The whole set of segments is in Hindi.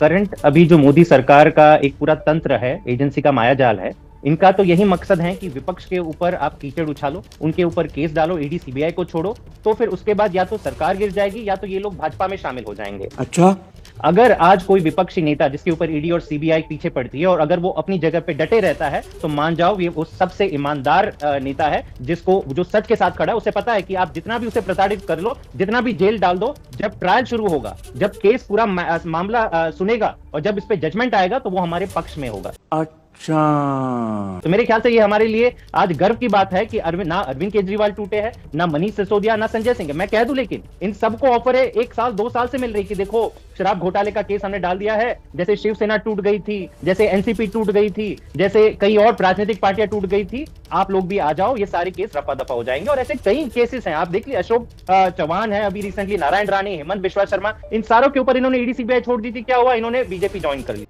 करंट अभी जो मोदी सरकार का एक पूरा तंत्र है, एजेंसी का मायाजाल है, इनका तो यही मकसद है कि विपक्ष के ऊपर आप कीचड़ उछालो, उनके ऊपर केस डालो, ईडी सीबीआई को छोड़ो, तो फिर उसके बाद या तो सरकार गिर जाएगी या तो ये लोग भाजपा में शामिल हो जाएंगे। अच्छा, अगर आज कोई विपक्षी नेता जिसके ऊपर ईडी और सीबीआई पीछे पड़ती है और अगर वो अपनी जगह पे डटे रहता है, तो मान जाओ ये वो सबसे ईमानदार नेता है, जिसको जो सच के साथ खड़ा है। उसे पता है कि आप जितना भी उसे प्रताड़ित कर लो, जितना भी जेल डाल दो, जब ट्रायल शुरू होगा, जब केस पूरा मामला सुनेगा और जब इस पे जजमेंट आएगा, तो वो हमारे पक्ष में होगा। अच्छा, तो मेरे ख्याल से ये हमारे लिए आज गर्व की बात है कि ना अरविंद केजरीवाल टूटे हैं, ना मनीष सिसोदिया, ना संजय सिंह। मैं कह दूं, लेकिन इन सबको ऑफर है 1 साल 2 साल से मिल रही कि देखो शराब घोटाले का केस हमने डाल दिया है, जैसे शिवसेना टूट गई थी, जैसे एनसीपी टूट गई थी, जैसे कई और राजनीतिक पार्टियां टूट गई थी, आप लोग भी आ जाओ, ये सारे केस रफा दफा हो जाएंगे। और ऐसे कई केसेस हैं, आप देखिए अशोक चौहान है, अभी रिसेंटली नारायण राणे, हेमंत बिश्वा शर्मा, इन सारों के ऊपर इन्होंने ईडी सीबीआई छोड़ दी थी। क्या हुआ? इन्होंने बीजेपी ज्वाइन कर ली।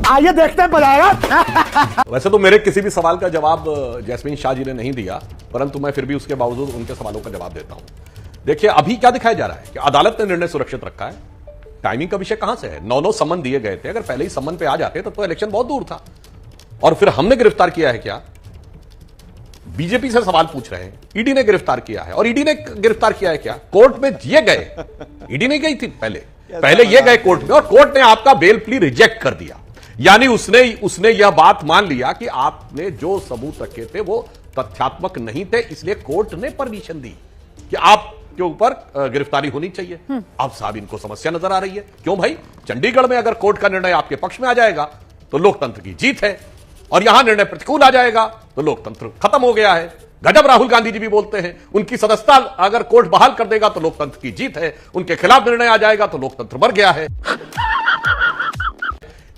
आइए देखते हैं बताएगा। वैसे तो मेरे किसी भी सवाल का जवाब जैस्मीन शाह जी ने नहीं दिया, परंतु मैं फिर भी उसके बावजूद उनके सवालों का जवाब देता हूं। देखिए, अभी क्या दिखाया जा रहा है कि अदालत ने निर्णय सुरक्षित रखा है। टाइमिंग का विषय कहां से है? 9 सम्मन दिए गए थे। अगर पहले ही सम्मन पे आ जाते तो इलेक्शन बहुत दूर था। और फिर हमने गिरफ्तार किया है क्या? बीजेपी से सवाल पूछ रहे हैं। ईडी ने गिरफ्तार किया है। और ईडी ने गिरफ्तार किया है क्या? कोर्ट में ये गए, ईडी नहीं गई थी पहले ये गए कोर्ट में, और कोर्ट ने आपका बेल प्ली रिजेक्ट कर दिया। यानी उसने यह बात मान लिया कि आपने जो सबूत रखे थे वो तथ्यात्मक नहीं थे, इसलिए कोर्ट ने परमिशन दी कि आपके ऊपर गिरफ्तारी होनी चाहिए। अब साहब इनको समस्या नजर आ रही है। क्यों भाई? चंडीगढ़ में अगर कोर्ट का निर्णय आपके पक्ष में आ जाएगा तो लोकतंत्र की जीत है, और यहां निर्णय प्रतिकूल आ जाएगा तो लोकतंत्र खत्म हो गया है। गजब राहुल गांधी जी भी बोलते हैं, उनकी सदस्यता अगर कोर्ट बहाल कर देगा तो लोकतंत्र की जीत है, उनके खिलाफ निर्णय आ जाएगा तो लोकतंत्र मर गया है।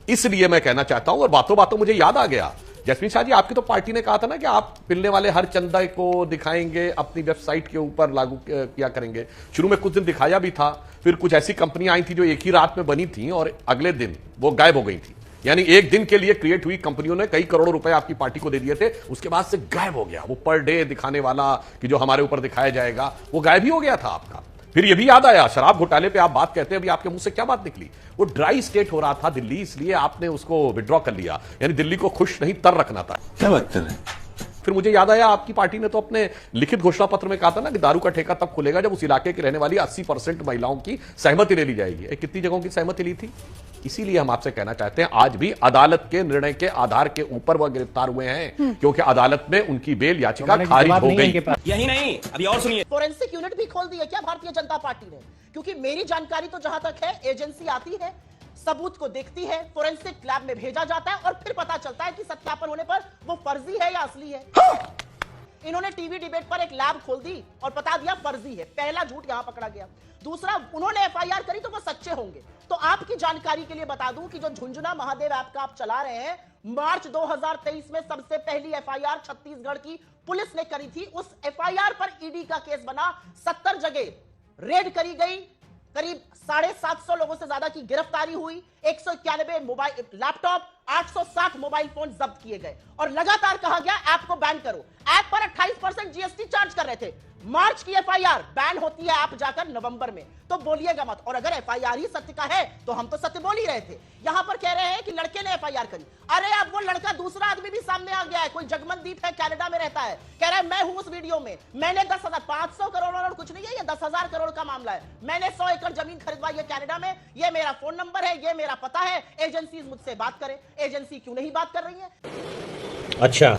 इसलिए मैं कहना चाहता हूं, और बातों बातों मुझे याद आ गया, जैस्मीन शाह जी, आपकी तो पार्टी ने कहा था ना कि आप मिलने वाले हर चंदा को दिखाएंगे, अपनी वेबसाइट के ऊपर लागू किया करेंगे। शुरू में कुछ दिन दिखाया भी था, फिर कुछ ऐसी कंपनियां आई थी जो एक ही रात में बनी थी और अगले दिन वो गायब हो गई थी। यानी एक दिन के लिए क्रिएट हुई कंपनियों ने कई करोड़ों रुपए आपकी पार्टी को दे दिए थे, उसके बाद से गायब हो गया। वो पर डे दिखाने वाला कि जो हमारे ऊपर दिखाया जाएगा, वो गायब ही हो गया था आपका। फिर ये भी याद आया, शराब घोटाले पे आप बात कहते हैं, अभी आपके मुंह से क्या बात निकली? वो ड्राई स्टेट हो रहा था दिल्ली, इसलिए आपने उसको विड्रॉ कर लिया। यानी दिल्ली को खुश नहीं तर रखना था। क्या बात कर रहे हैं? फिर मुझे याद आया, आपकी पार्टी ने तो अपने लिखित घोषणा पत्र में कहा था ना कि दारू का ठेका तब खुलेगा जब उस इलाके के रहने वाली 80% महिलाओं की सहमति ले ली जाएगी। कितनी जगहों की सहमति ली थी? इसीलिए हम आपसे कहना चाहते हैं, आज भी अदालत के निर्णय के आधार के ऊपर वह गिरफ्तार हुए हैं, क्योंकि अदालत में उनकी बेल याचिका खारिज हो गई। यही नहीं, अभी और सुनिए। फोरेंसिक यूनिट भी खोल दी है क्या भारतीय जनता पार्टी ने? क्योंकि मेरी जानकारी तो जहां तक है, एजेंसी आती है, सबूत को देखती है, फोरेंसिक लैब में भेजा जाता है और फिर पता चलता है कि सत्यापन होने पर वो फर्जी है या असली है। इन्होंने टीवी डिबेट पर एक लैब खोल दी और बता दिया फर्जी है। पहला झूठ यहां पकड़ा गया। दूसरा, उन्होंने एफआईआर करी तो वो सच्चे होंगे। तो आपकी जानकारी के लिए बता दूं कि जो झुंझुना महादेव ऐप का आप चला रहे हैं, मार्च 2023 में सबसे पहली एफआईआर छत्तीसगढ़ की पुलिस ने करी थी। उस एफआईआर पर ईडी का केस बना, 70 जगह रेड करी गई, करीब 750 लोगों से ज्यादा की गिरफ्तारी हुई, 191 मोबाइल लैपटॉप, 860 मोबाइल फोन जब्त किए गए और लगातार कहा गया ऐप को बैन करो। ऐप पर 28% जीएसटी चार्ज कर रहे थे। मार्च की एफआईआर, बैन होती है ऐप जाकर नवंबर में। तो बोलिएगा मत। और अगर एफआईआर ही सत्य का है तो हम तो सत्य बोल ही रहे थे। यहां पर कह रहे हैं कि लड़के ने एफआईआर करी। अरे अब वो लड़का, दूसरा आदमी भी सामने आ गया है। कोई जगमनदीप है, कनाडा में रहता है, कह रहा है मैं हूं उस वीडियो में, मैंने 500 करोड़ और कुछ नहीं है, ये 10,000 करोड़ का मामला है, मैंने 100 एकड़ जमीन खरीदवाई है कनाडा में, ये मेरा फोन नंबर है, ये मेरा पता है, एजेंसीज मुझसे बात करें। एजेंसी क्यों नहीं बात कर रही है? अच्छा,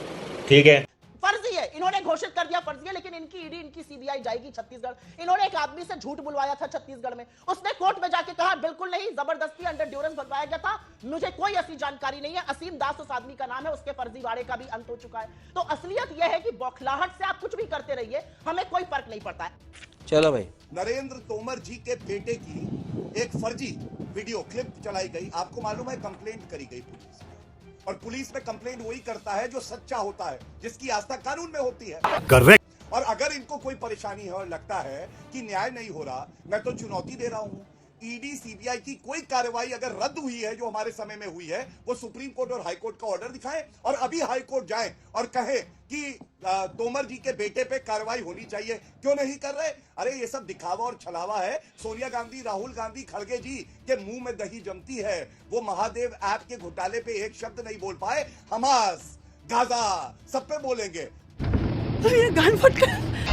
ठीक है। फर्जी है, इन्होंने घोषित कर दिया फर्जी है, लेकिन इनकी ईडी, इनकी सीबीआई जाएगी छत्तीसगढ़। इन्होंने एक आदमी से झूठ बुलवाया था छत्तीसगढ़ में, उसने कोर्ट में जाके कहा बिल्कुल नहीं, जबरदस्ती अंडर ड्यूरेंस भरवाया गया था, मुझे कोई ऐसी जानकारी नहीं है। असीम दास उस आदमी का नाम है, उसके फर्जीवाड़े का भी अंत हो चुका है। तो असलियत यह है कि बौखलाहट से आप कुछ भी करते रहिए, हमें कोई फर्क नहीं पड़ता है। चलो भाई। नरेंद्र तोमर जी के बेटे की एक फर्जी वीडियो क्लिप चलाई गई। आपको मालूम है, कंप्लेंट करी गई पुलिस, और पुलिस में कंप्लेंट वही करता है जो सच्चा होता है, जिसकी आस्था कानून में होती है। करेक्ट। और अगर इनको कोई परेशानी है और लगता है कि न्याय नहीं हो रहा, मैं तो चुनौती दे रहा हूं ईडी सीबीआई की कोई कार्रवाई अगर रद्द हुई है जो हमारे समय में हुई है, वो सुप्रीम कोर्ट और हाई कोर्ट का ऑर्डर दिखाएं और अभी हाई कोर्ट जाएं और कहें कि तोमर जी के बेटे पे कार्रवाई होनी चाहिए। क्यों नहीं कर रहे? अरे ये सब दिखावा और छलावा है। सोनिया गांधी, राहुल गांधी, खड़गे जी के मुंह में दही जमती है। वो महादेव ऐप के घोटाले पे एक शब्द नहीं बोल पाए। हमास, गाजा सब पे बोलेंगे। ये गान फट गया।